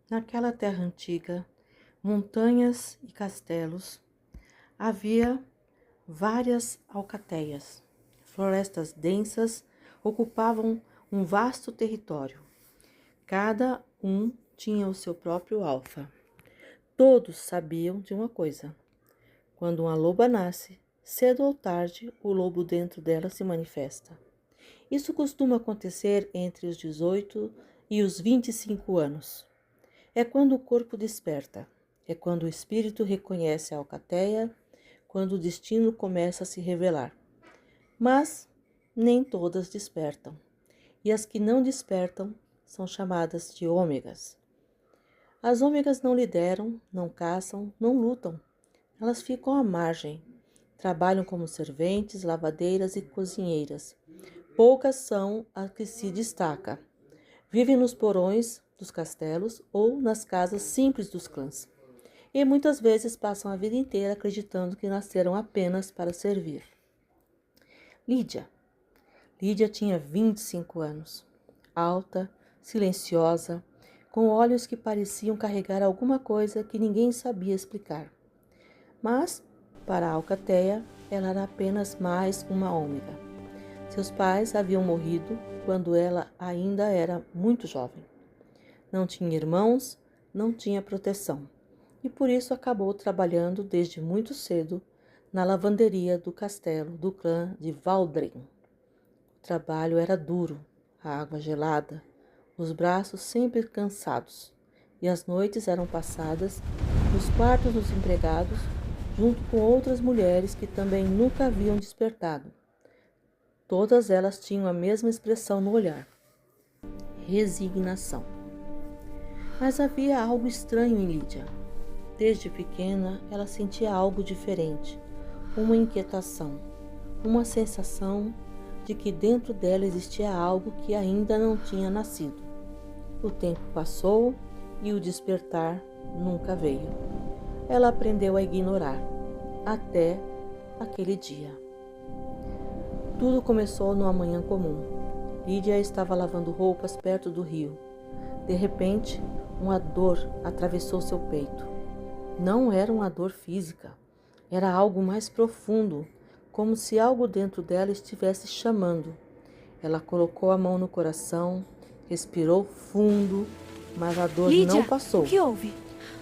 Naquela terra antiga, montanhas e castelos, havia várias alcateias. Florestas densas ocupavam um vasto território. Cada um tinha o seu próprio alfa. Todos sabiam de uma coisa: quando uma loba nasce, cedo ou tarde, o lobo dentro dela se manifesta. Isso costuma acontecer entre os 18 e os 25 anos. É quando o corpo desperta, é quando o espírito reconhece a alcateia, quando o destino começa a se revelar. Mas nem todas despertam, e as que não despertam são chamadas de ômegas. As ômegas não lideram, não caçam, não lutam. Elas ficam à margem. Trabalham como serventes, lavadeiras e cozinheiras. Poucas são as que se destacam. Vivem nos porões dos castelos ou nas casas simples dos clãs. E muitas vezes passam a vida inteira acreditando que nasceram apenas para servir. Lídia. Lídia tinha 25 anos. Alta, silenciosa, com olhos que pareciam carregar alguma coisa que ninguém sabia explicar. Mas, para a alcateia, ela era apenas mais uma ômega. Seus pais haviam morrido quando ela ainda era muito jovem. Não tinha irmãos, não tinha proteção, e por isso acabou trabalhando desde muito cedo na lavanderia do castelo do clã de Valdren. O trabalho era duro, a água gelada, os braços sempre cansados, e as noites eram passadas nos quartos dos empregados, junto com outras mulheres que também nunca haviam despertado. Todas elas tinham a mesma expressão no olhar: resignação. Mas havia algo estranho em Lídia. Desde pequena, ela sentia algo diferente, uma inquietação, uma sensação de que dentro dela existia algo que ainda não tinha nascido. O tempo passou e o despertar nunca veio. Ela aprendeu a ignorar, até aquele dia. Tudo começou numa manhã comum. Lídia estava lavando roupas perto do rio. De repente, uma dor atravessou seu peito. Não era uma dor física, era algo mais profundo, como se algo dentro dela estivesse chamando. Ela colocou a mão no coração, respirou fundo, mas a dor Lídia, não passou. O que houve?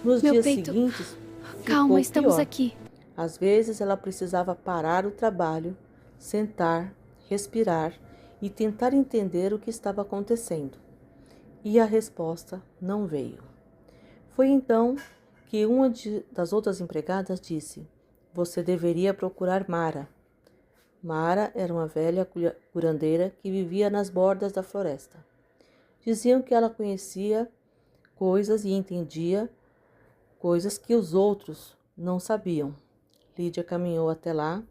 Nos Meu dias peito. seguintes, Calma, ficou estamos pior. aqui. Às vezes ela precisava parar o trabalho, sentar, respirar e tentar entender o que estava acontecendo. E a resposta não veio. Foi então que uma das outras empregadas disse: "Você deveria procurar Mara." Mara era uma velha curandeira que vivia nas bordas da floresta. Diziam que ela conhecia coisas e entendia coisas que os outros não sabiam. Lídia caminhou até lá.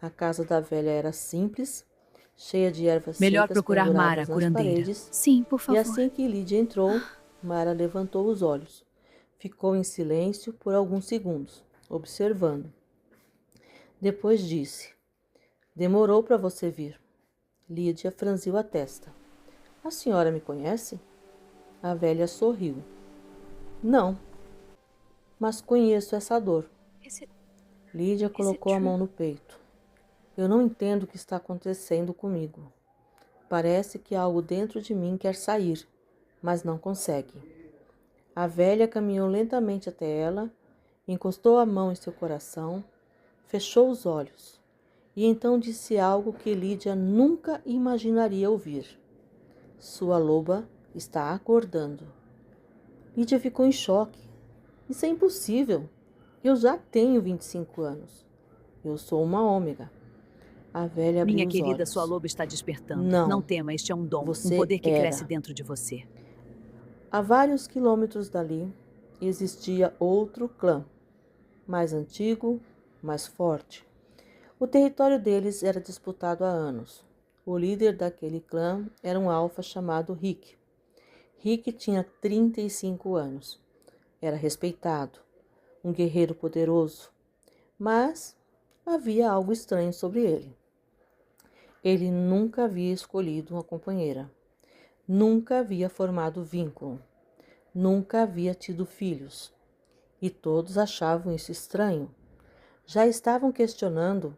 A casa da velha era simples, cheia de ervas Melhor secas procurar Mara, penduradas nas curandeira. paredes. Sim, por E favor. assim que Lídia entrou, Mara levantou os olhos. Ficou em silêncio por alguns segundos, observando. Depois disse: "Demorou para você vir." Lídia franziu a testa. "A senhora me conhece?" A velha sorriu. "Não, mas conheço essa dor." Lídia colocou a mão no peito. "Eu não entendo o que está acontecendo comigo. Parece que algo dentro de mim quer sair, mas não consegue." A velha caminhou lentamente até ela, encostou a mão em seu coração, fechou os olhos e então disse algo que Lídia nunca imaginaria ouvir: "Sua loba está acordando." Lídia ficou em choque. "Isso é impossível. Eu já tenho 25 anos. Eu sou uma ômega." A velha abriu Minha os querida, sua olhos. loba está despertando. Não "Não, tema, este é um dom, um você poder que cresce era." dentro de você. A vários quilômetros dali existia outro clã, mais antigo, mais forte. O território deles era disputado há anos. O líder daquele clã era um alfa chamado Rick. Rick tinha 35 anos. Era respeitado, um guerreiro poderoso, mas havia algo estranho sobre ele. Ele nunca havia escolhido uma companheira, nunca havia formado vínculo. nunca havia tido filhos, e todos achavam isso estranho. Já estavam questionando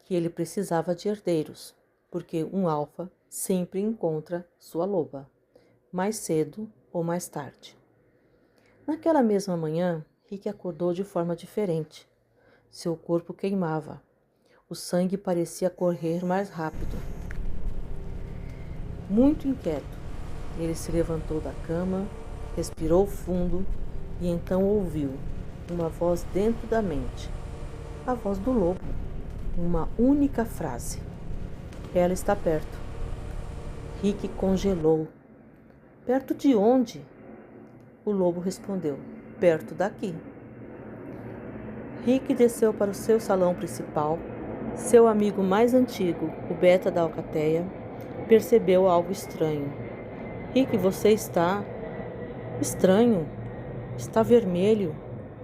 que ele precisava de herdeiros, porque um alfa sempre encontra sua loba, mais cedo ou mais tarde. Naquela mesma manhã, Rick acordou de forma diferente. Seu corpo queimava. O sangue parecia correr mais rápido. Muito inquieto, ele se levantou da cama, respirou fundo e então ouviu uma voz dentro da mente. A voz do lobo. Uma única frase. Ela está perto. Rick congelou. Perto de onde? O lobo respondeu. Perto daqui. Rick desceu para o seu salão principal. Seu amigo mais antigo, o Beta da Alcateia, percebeu algo estranho. Rick, você está estranho. Está vermelho.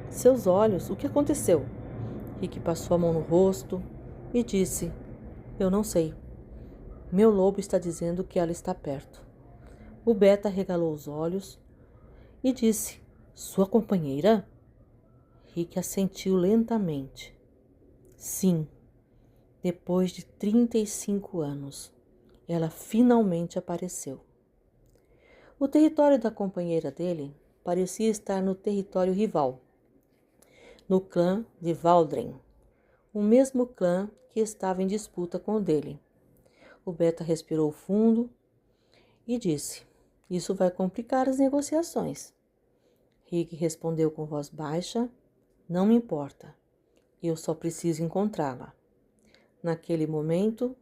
Seus olhos, o que aconteceu? Rick passou a mão no rosto e disse, eu não sei. Meu lobo está dizendo que ela está perto. O Beta regalou os olhos e disse, sua companheira? Rick assentiu lentamente. Sim, depois de 35 anos, ela finalmente apareceu. O território da companheira dele parecia estar no território rival, no clã de Valdren, o mesmo clã que estava em disputa com o dele. O Beta respirou fundo e disse, isso vai complicar as negociações. Rick respondeu com voz baixa, não me importa, eu só preciso encontrá-la. Naquele momento,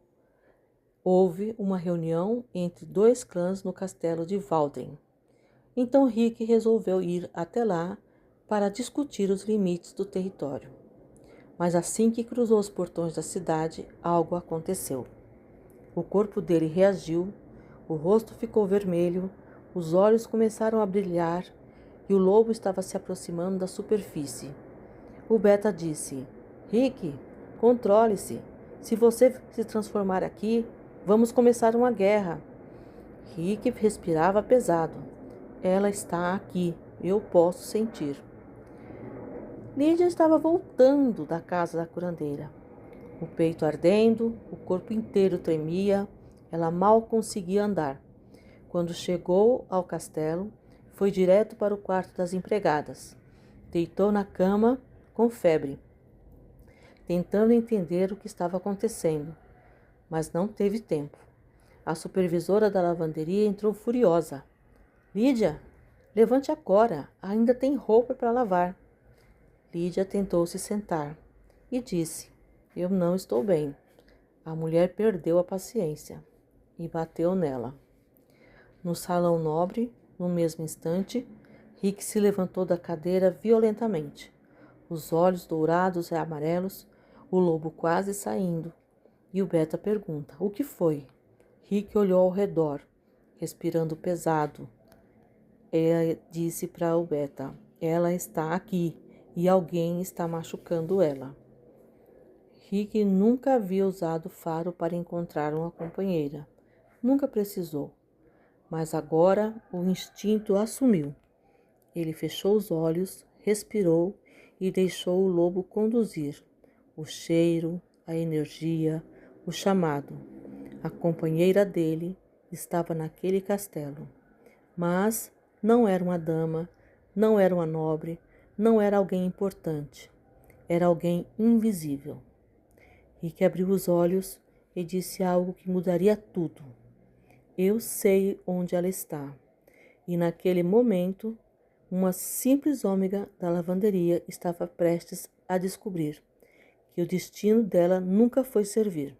houve uma reunião entre dois clãs no castelo de Valdren. Então Rick resolveu ir até lá para discutir os limites do território. Mas assim que cruzou os portões da cidade, algo aconteceu. O corpo dele reagiu, o rosto ficou vermelho, os olhos começaram a brilhar e o lobo estava se aproximando da superfície. O Beta disse, Rick, controle-se. Se você se transformar aqui, vamos começar uma guerra. Rick respirava pesado. Ela está aqui, eu posso sentir. Lídia estava voltando da casa da curandeira. O peito ardendo, o corpo inteiro tremia, ela mal conseguia andar. Quando chegou ao castelo, foi direto para o quarto das empregadas. Deitou na cama com febre, tentando entender o que estava acontecendo, mas não teve tempo. A supervisora da lavanderia entrou furiosa. Lídia, levante agora, ainda tem roupa para lavar. Lídia tentou se sentar e disse, eu não estou bem. A mulher perdeu a paciência e bateu nela. No salão nobre, no mesmo instante, Rick se levantou da cadeira violentamente. Os olhos dourados e amarelos, o lobo quase saindo. E o Beta pergunta, o que foi? Rick olhou ao redor, respirando pesado. Ela disse para o Beta, ela está aqui e alguém está machucando ela. Rick nunca havia usado faro para encontrar uma companheira. Nunca precisou. Mas agora o instinto assumiu. Ele fechou os olhos, respirou e deixou o lobo conduzir. O cheiro, a energia, o chamado. A companheira dele estava naquele castelo. Mas não era uma dama, não era uma nobre, não era alguém importante. Era alguém invisível. Rick abriu os olhos e disse algo que mudaria tudo. Eu sei onde ela está. E naquele momento, uma simples ômega da lavanderia estava prestes a descobrir que o destino dela nunca foi servir.